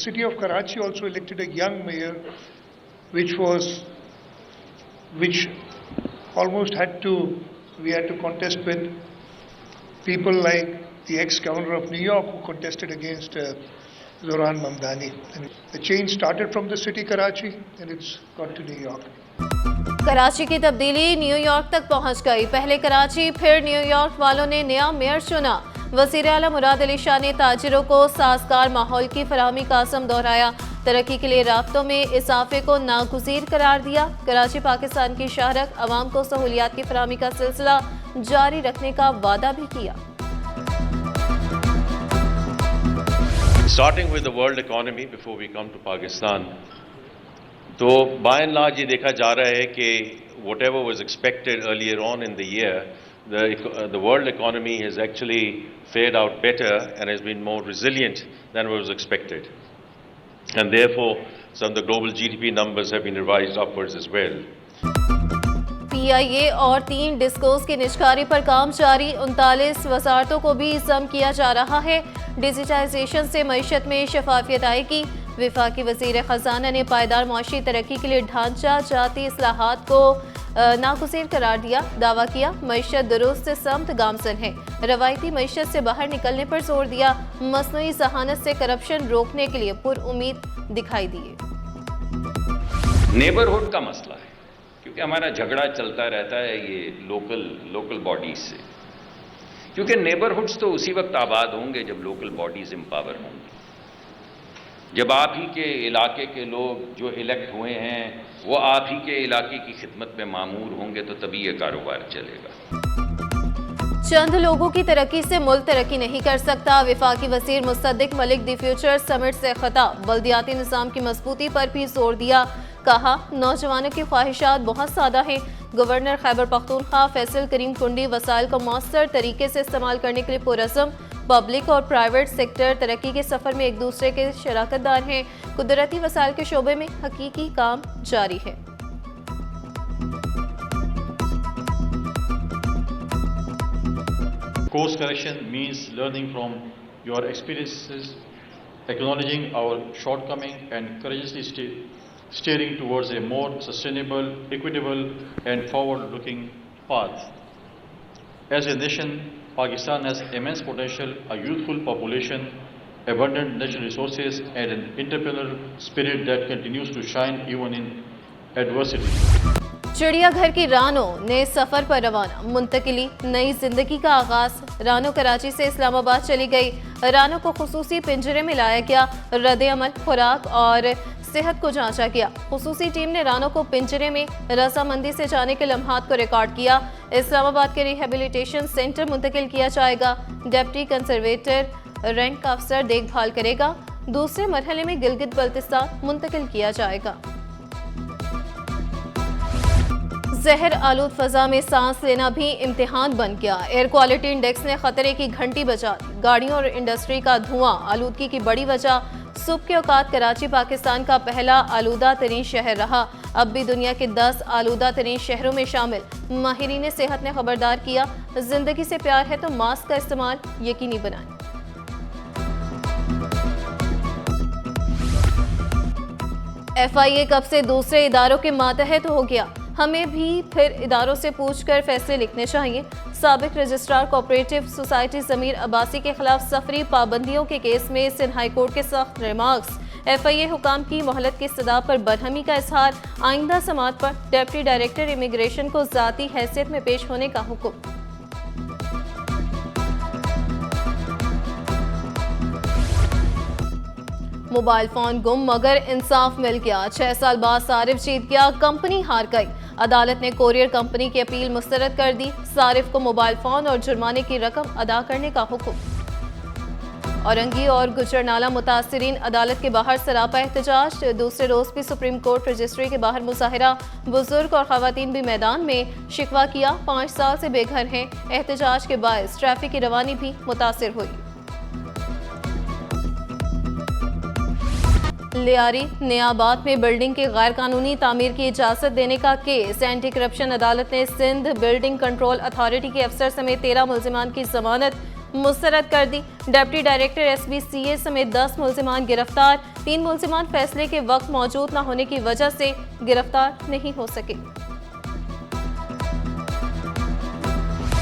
city of Karachi also elected a young mayor, which almost we had to contest with people like the ex-governor of New York who contested against Zoran Mamdani. And the change started from the city Karachi and it's got to New York. Karachi की तब्दीली New York तक पहुंच गई। पहले कराची फिर New York वालों ने नया मेयर चुना। वज़ीर आला मुराद अली शाह ने ताजिरों को साजगार माहौल की फराहमी का असम दोहराया। तरक्की के लिए राब्तों में इजाफे को नागुज़ीर करार दिया। कराची पाकिस्तान की शाहरग अवाम को सहूलियात की फराहमी का सिलसिला जारी रखने का वादा भी किया। Starting with the world economy before we come to Pakistan, तो by and large ये देखा जा रहा है कि whatever was expected earlier on in the year, the world economy has actually fared out better and has been more resilient than was expected, and therefore some of the global GDP numbers have been revised upwards as well. PIA और 3 discourse की निजकारी पर काम जारी। 39 वजारतों को भी जम किया जा रहा है। डिजिटाइजेशन से मईशत में शफाफियत आएगी। वफाकी वज़ीर ख़जाना ने पायदार मुआशी तरक्की के लिए ढांचा जाती इस्लाहात को नागुज़ीर करार दिया। दावा किया मईशत दुरुस्त समत गामजन है। रवायती मईशत से बाहर निकलने पर जोर दिया। मसनूई ज़हानत से करप्शन रोकने के लिए पुरउम्मीद दिखाई दिए। नेबरहुड का मसला है, क्योंकि हमारा झगड़ा चलता रहता है ये लोकल बॉडीज से, क्योंकि नेबरहुड्स तो उसी वक्त आबाद होंगे जब लोकल बॉडीज एम्पावर होंगी। जब आप ही के इलाके के लोग जो इलेक्ट हुए हैं वो आप ही के इलाके की खिदमत में मामूर होंगे तो तभी ये कारोबार चलेगा। चंद लोगों की तरक्की से मुल्क तरक्की नहीं कर सकता। वफाकी वज़ीर मुस्तदिक मलिक द फ्यूचर समिट से खिताब। बल्दियाती निज़ाम की मजबूती पर भी जोर दिया। कहा नौजवानों की ख्वाहिशात बहुत सादा हैं। गवर्नर खैबर पख्तूनख्वा फैसल करीम कुंडी वसाइल को मौसर तरीके से इस्तेमाल करने के लिए पुरज़्म। पब्लिक और प्राइवेट सेक्टर तरक्की के सफ़र में एक दूसरे के शराकतदार हैं। कुदरती वसाइल के शोबे में हकीकी काम जारी है। Course correction means learning from your experiences, acknowledging our shortcoming and courageously steering towards a more sustainable, equitable and forward-looking path. As a nation, Pakistan has immense potential, a youthful population, abundant natural resources and an entrepreneurial spirit that continues to shine even in adversity. चिड़ियाघर की रानो ने सफर पर रवाना। मुंतकिली नई जिंदगी का आगाज। रानो कराची से इस्लामाबाद चली गई। रानो को खुसूसी पिंजरे में लाया गया। रद्द अमल, खुराक और सेहत को जांचा गया। खुसूसी टीम ने रानो को पिंजरे में रजामंदी से जाने के लम्हात को रिकॉर्ड किया। इस्लामाबाद के रिहेबिलिटेशन सेंटर मुंतकिल किया जाएगा। डिप्टी कंजर्वेटर रैंक का अफसर देखभाल करेगा। दूसरे मरहले में गिलगित बल्तिस्तान मुंतकिल किया जाएगा। जहर आलूद फजा में सांस लेना भी इम्तिहान बन गया। एयर क्वालिटी इंडेक्स ने खतरे की घंटी बजा दी। गाड़ियों और इंडस्ट्री का धुआं आलूदगी की बड़ी वजह। सुबह के औकात कराची पाकिस्तान का पहला आलूदा तरीन शहर रहा। अब भी दुनिया के 10 आलूदा तरीन शहरों में शामिल। माहिरीन सेहत ने खबरदार किया, जिंदगी से प्यार है तो मास्क का इस्तेमाल यकीनी बनाएं। FIA कब से दूसरे इदारों के मातहत हो गया। हमें भी फिर इदारों से पूछकर फैसले लिखने चाहिए। साबिक रजिस्ट्रार कोऑपरेटिव सोसाइटी ज़मीर अब्बासी के खिलाफ सफरी पाबंदियों के केस में सिंध हाई कोर्ट के सख्त रिमार्क्स। FIA हुकाम की मोहलत की इस्तदा पर बरहमी का इजहार। आइंदा समात पर डिप्टी डायरेक्टर इमिग्रेशन को ज़ाती हैसियत में पेश होने का हुक्म। मोबाइल फोन गुम मगर इंसाफ मिल गया। 6 साल बाद सारिफ जीत गया, कंपनी हार गई। अदालत ने कोरियर कंपनी की अपील मुस्तरद कर दी। सारिफ को मोबाइल फोन और जुर्माने की रकम अदा करने का हुक्म। औरंगी और गुजरनाला मुतासिरीन अदालत के बाहर सरापा एहतजाज। दूसरे रोज भी सुप्रीम कोर्ट रजिस्ट्री के बाहर मुजाहिरा। बुजुर्ग और खवातीन भी मैदान में। शिकवा किया 5 साल से बेघर हैं। एहतजाज के बायस ट्रैफिक की रवानी भी मुतासिर हुई। लियारी नियाबाद में बिल्डिंग की गैर कानूनी तामीर की इजाजत देने का केस। एंटी करप्शन अदालत ने सिंध बिल्डिंग कंट्रोल अथॉरिटी के अफसर समेत 13 मुल्जिमान की जमानत मुस्तरद कर दी। डिप्टी डायरेक्टर SBCA समेत 10 मुल्जिमान गिरफ्तार। 3 मुल्जिमान फैसले के वक्त मौजूद न होने की वजह से गिरफ्तार नहीं हो सके।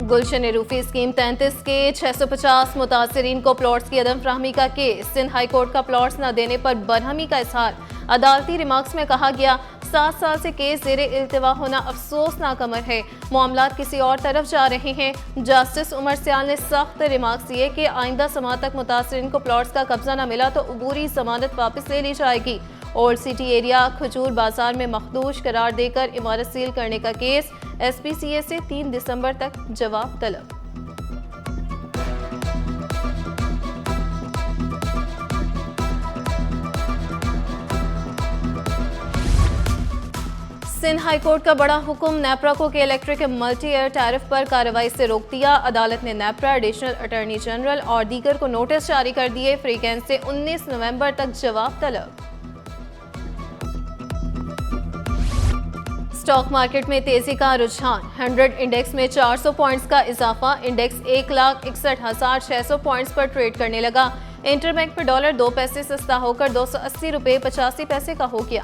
गुलशन रूफी स्कीम 33 के 650 मुतासरीन को प्लॉट्स की अदम फ्राहमी का केस। सिंध हाई कोर्ट का प्लॉट्स न देने पर बरहमी का इजहार। अदालती रिमार्क्स में कहा गया 7 साल से केस ज़ेरे इल्तिवा होना अफसोसनाक अमर है। मामलात किसी और तरफ जा रहे हैं। जस्टिस उमर सियाल ने सख्त रिमार्क्स दिए कि आइंदा समाअत तक मुतासरीन को प्लॉट्स का कब्जा न मिला तो अबूरी जमानत वापस ले ली जाएगी। ओल्ड सिटी एरिया खजूर बाजार में मखदूश करार देकर इमारत सील करने का केस। SBCA से 3 दिसंबर तक जवाब तलब। सिंध हाई कोर्ट का बड़ा हुक्म। नेपरा को के इलेक्ट्रिक मल्टी एयर टैरिफ पर कार्रवाई से रोक दिया। अदालत ने नेपरा, एडिशनल अटॉर्नी जनरल और दीगर को नोटिस जारी कर दिए। फ्रीकेंस से 19 नवंबर तक जवाब तलब। स्टॉक मार्केट में तेजी का रुझान। 100 इंडेक्स में 400 पॉइंट्स का इजाफा। इंडेक्स 1,61,600 पॉइंट्स पर ट्रेड करने लगा। इंटरबैंक पर डॉलर 2 पैसे सस्ता होकर 280 रुपये 85 पैसे का हो गया।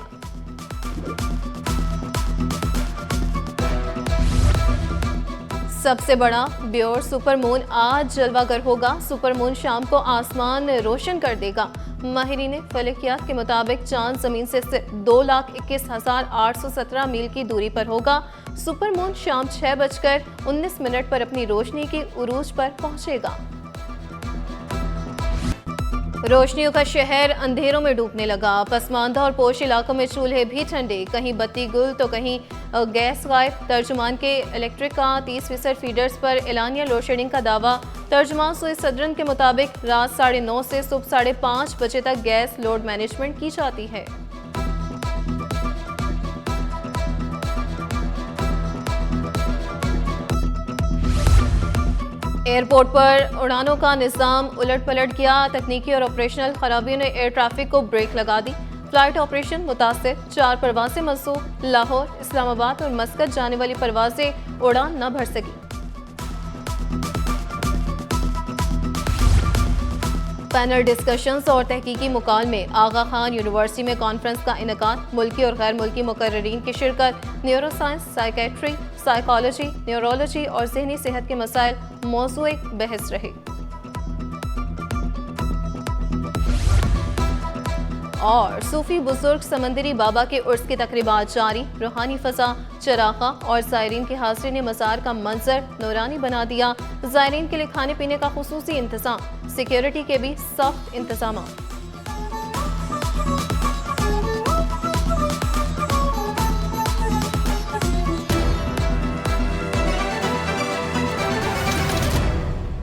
सबसे बड़ा ब्योर सुपरमून आज जलवागर होगा। सुपरमून शाम को आसमान रोशन कर देगा। माहिरीन फलकियात के मुताबिक चांद जमीन से 2,21,817 मील की दूरी पर होगा। सुपरमून शाम 6:19 पर अपनी रोशनी की उरूज पर पहुंचेगा। रोशनियों का शहर अंधेरों में डूबने लगा। पसमानदा और पोश इलाकों में चूल्हे भी ठंडे। कहीं बत्ती गुल तो कहीं गैस गायब। तर्जुमान के इलेक्ट्रिक का 30% फीडर्स पर एलानिया लोड शेडिंग का दावा। तर्जुमान सुई सदरन के मुताबिक रात 9:30 से सुबह 5:30 बजे तक गैस लोड मैनेजमेंट की जाती है। एयरपोर्ट पर उड़ानों का निज़ाम उलट पलट गया। तकनीकी और ऑपरेशनल खराबियों ने एयर ट्रैफिक को ब्रेक लगा दी। फ्लाइट ऑपरेशन मुतासिर। 4 परवाजें मंसूख। लाहौर, इस्लामाबाद और मस्कत जाने वाली परवाजें उड़ान न भर सकी। पैनल डिस्कशंस और तहकीकी मुकालमे। आगा खान यूनिवर्सिटी में कॉन्फ्रेंस का इनेकाद। मुल्की और गैर मुल्की मुकर्ररीन की शिरकत। Neuro science, psychiatry, psychology, neurology और ज़हनी सेहत के मसाइल मौज़ूए बहस रहे। और सूफी बुजुर्ग समंदरी बाबा के उर्स की तकरीबात जारी। रूहानी फ़ज़ा, चरागा और ज़ायरीन की हाज़िरी ने मज़ार का मंजर नूरानी बना दिया। ज़ायरीन के लिए खाने पीने का खुसूसी इंतज़ाम। सिक्योरिटी के भी सख्त इंतज़ाम।